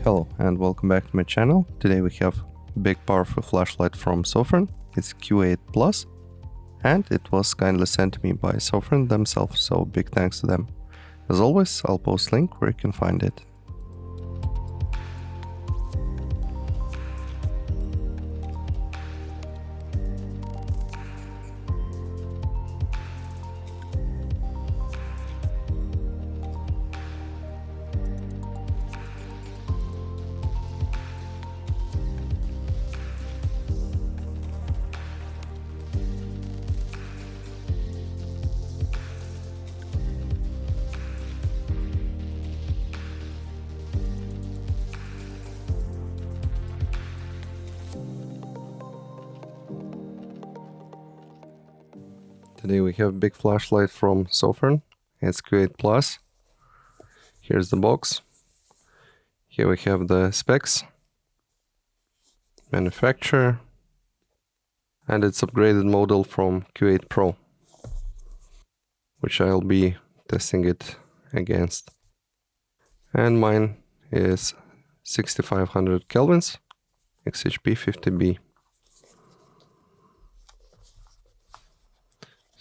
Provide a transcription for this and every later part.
Hello and welcome back to my channel. Today we have a big powerful flashlight from Sofirn. It's Q8 Plus and it was kindly sent to me by Sofirn themselves, so big thanks to them. As always, I'll post link where you can find it. Today we have a big flashlight from Sofirn. It's Q8 Plus. Here's the box. Here we have the specs, manufacturer, and its upgraded model from Q8 Pro, which I'll be testing it against. And mine is 6500 kelvins, XHP 50B.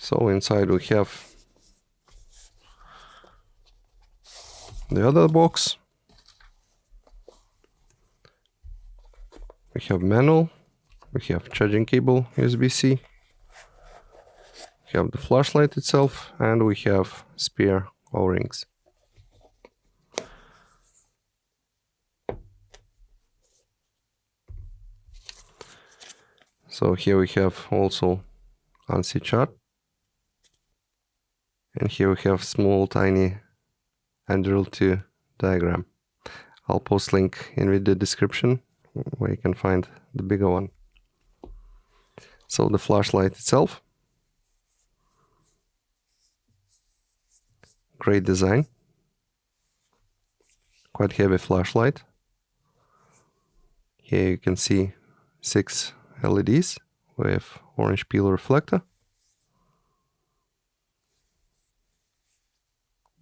So inside we have the other box. We have manual, we have charging cable USB-C, we have the flashlight itself, and we have spare O-rings. So here we have also ANSI chart. And here we have small tiny Anduril 2 diagram. I'll post link in the description where you can find the bigger one. So the flashlight itself. Great design. Quite heavy flashlight. Here you can see 6 LEDs with orange peel reflector.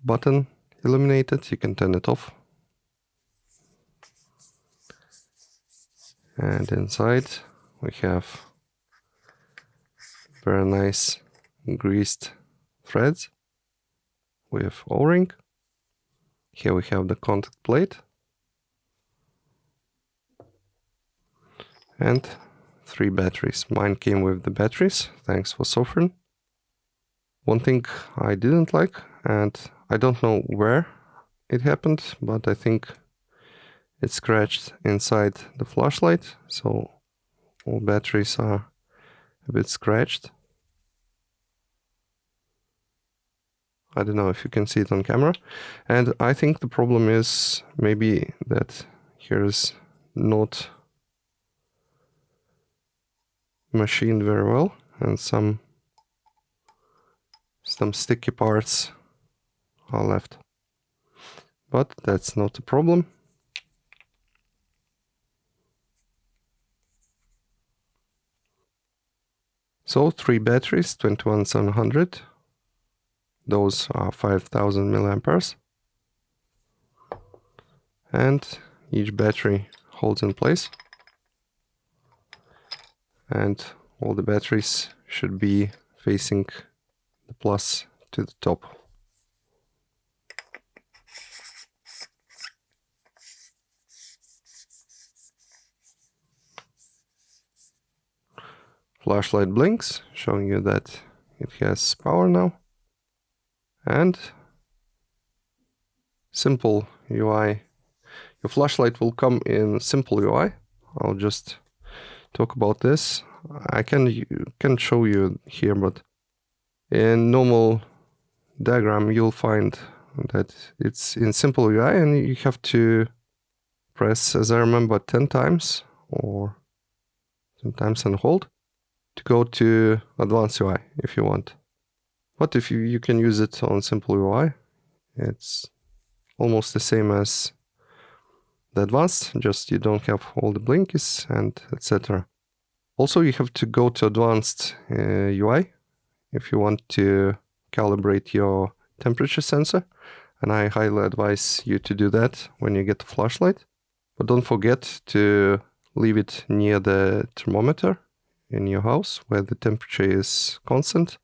Button illuminated, you can turn it off. And inside we have very nice greased threads with O-ring. Here we have the contact plate and 3 batteries. Mine came with the batteries, thanks for Sofirn. One thing I didn't like, and I don't know where it happened, but I think it scratched inside the flashlight, so all batteries are a bit scratched. I don't know if you can see it on camera. And I think the problem is maybe that here is not machined very well, and some sticky parts are left, but that's not a problem. So 3 batteries, 21700, those are 5000 milliamperes, and each battery holds in place, and all the batteries should be facing the plus to the top. Flashlight blinks, showing you that it has power now. And simple UI. Your flashlight will come in simple UI. I'll just talk about this. I can show you here, but in normal diagram you'll find that it's in simple UI and you have to press, as I remember, 10 times or 10 times and hold to go to advanced UI if you want. But if you can use it on simple UI, it's almost the same as the advanced, just you don't have all the blinkies and etc. Also, you have to go to advanced UI if you want to calibrate your temperature sensor, and I highly advise you to do that when you get the flashlight. But don't forget to leave it near the thermometer in your house where the temperature is constant.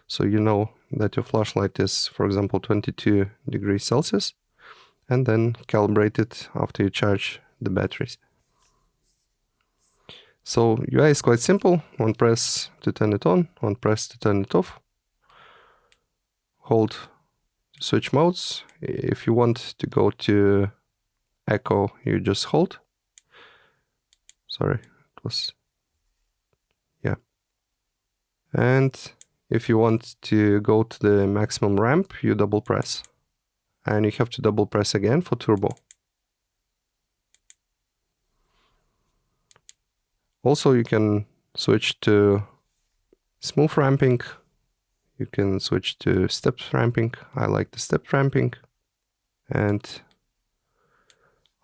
So you know that your flashlight is, for example, 22 degrees Celsius, and then calibrate it after you charge the batteries. So UI is quite simple. One press to turn it on, one press to turn it off. Hold to switch modes. If you want to go to echo, you just hold. Sorry, it was, yeah. And if you want to go to the maximum ramp, you double press. And you have to double press again for turbo. Also, you can switch to smooth ramping. You can switch to stepped ramping. I like the stepped ramping. And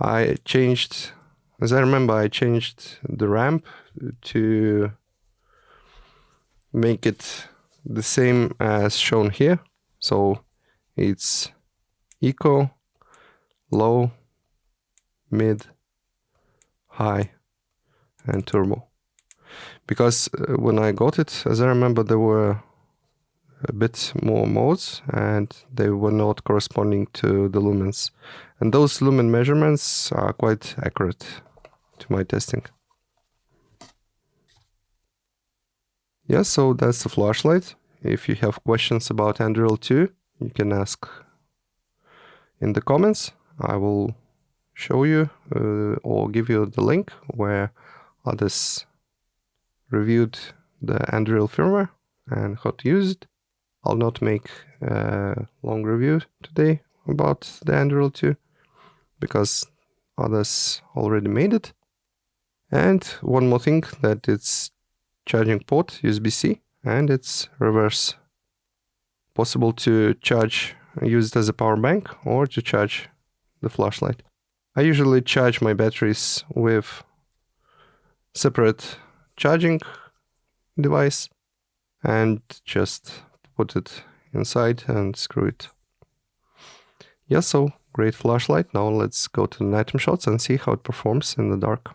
I changed, as I remember, I changed the ramp to make it the same as shown here. So it's eco, low, mid, high, and turbo. Because when I got it, as I remember, there were a bit more modes and they were not corresponding to the lumens. And those lumen measurements are quite accurate to my testing. Yeah, so that's the flashlight. If you have questions about Anduril 2, you can ask in the comments. I will show you or give you the link where others reviewed the Anduril firmware and how to use it. I'll not make a long review today about the Anduril 2 because others already made it. And one more thing, that it's charging port USB-C and it's reverse. Possible to charge, use it as a power bank or to charge the flashlight. I usually charge my batteries with separate charging device and just put it inside and screw it. Yeah, so great flashlight. Now let's go to the nighttime shots and see how it performs in the dark.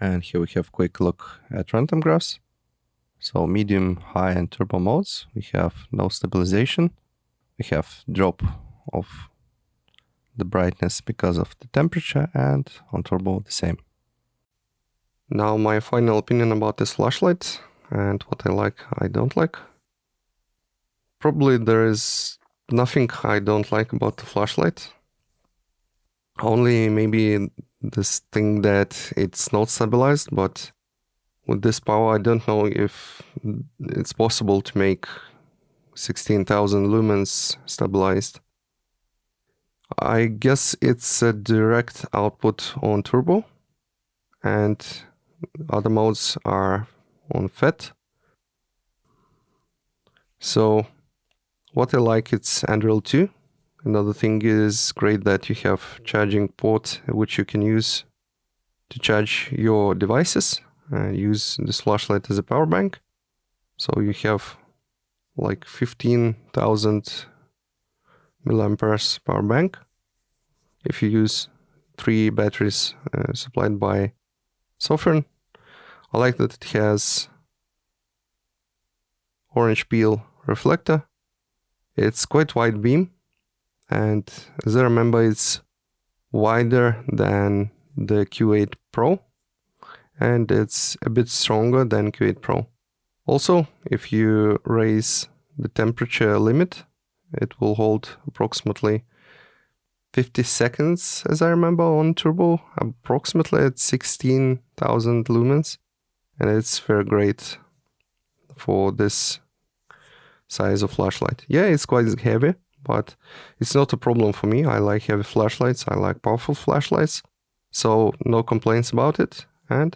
And here we have quick look at runtime graphs. So medium, high, and turbo modes. We have no stabilization. We have drop of the brightness because of the temperature, and on turbo the same. Now my final opinion about this flashlight and what I like, I don't like. Probably there is nothing I don't like about the flashlight. Only maybe this thing that it's not stabilized, but with this power I don't know if it's possible to make 16,000 lumens stabilized. I guess it's a direct output on turbo, and other modes are on FET. So what I like, it's Anduril 2. Another thing is great that you have charging port which you can use to charge your devices and use this flashlight as a power bank. So you have like 15,000 milliamperes power bank if you use 3 batteries supplied by Sofirn. I like that it has orange peel reflector. It's quite wide beam, and as I remember, it's wider than the Q8 Pro, and it's a bit stronger than Q8 Pro. Also, if you raise the temperature limit, it will hold approximately 50 seconds, as I remember, on turbo, approximately at 16,000 lumens, and it's very great for this size of flashlight. Yeah, it's quite heavy, but it's not a problem for me. I like heavy flashlights, I like powerful flashlights, so no complaints about it. And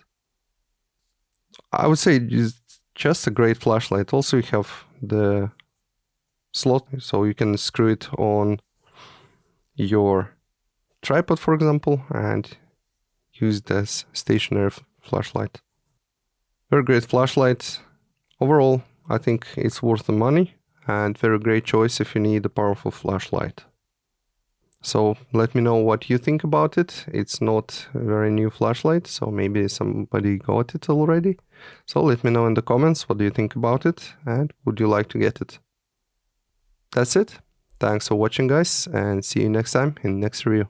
I would say it's just a great flashlight. Also, you have the slot, so you can screw it on your tripod, for example, and use it as stationary flashlight. Very great flashlight. Overall, I think it's worth the money, and very great choice if you need a powerful flashlight. So let me know what you think about it. It's not a very new flashlight, so maybe somebody got it already. So let me know in the comments what do you think about it, and would you like to get it. That's it. Thanks for watching, guys, and see you next time in next review.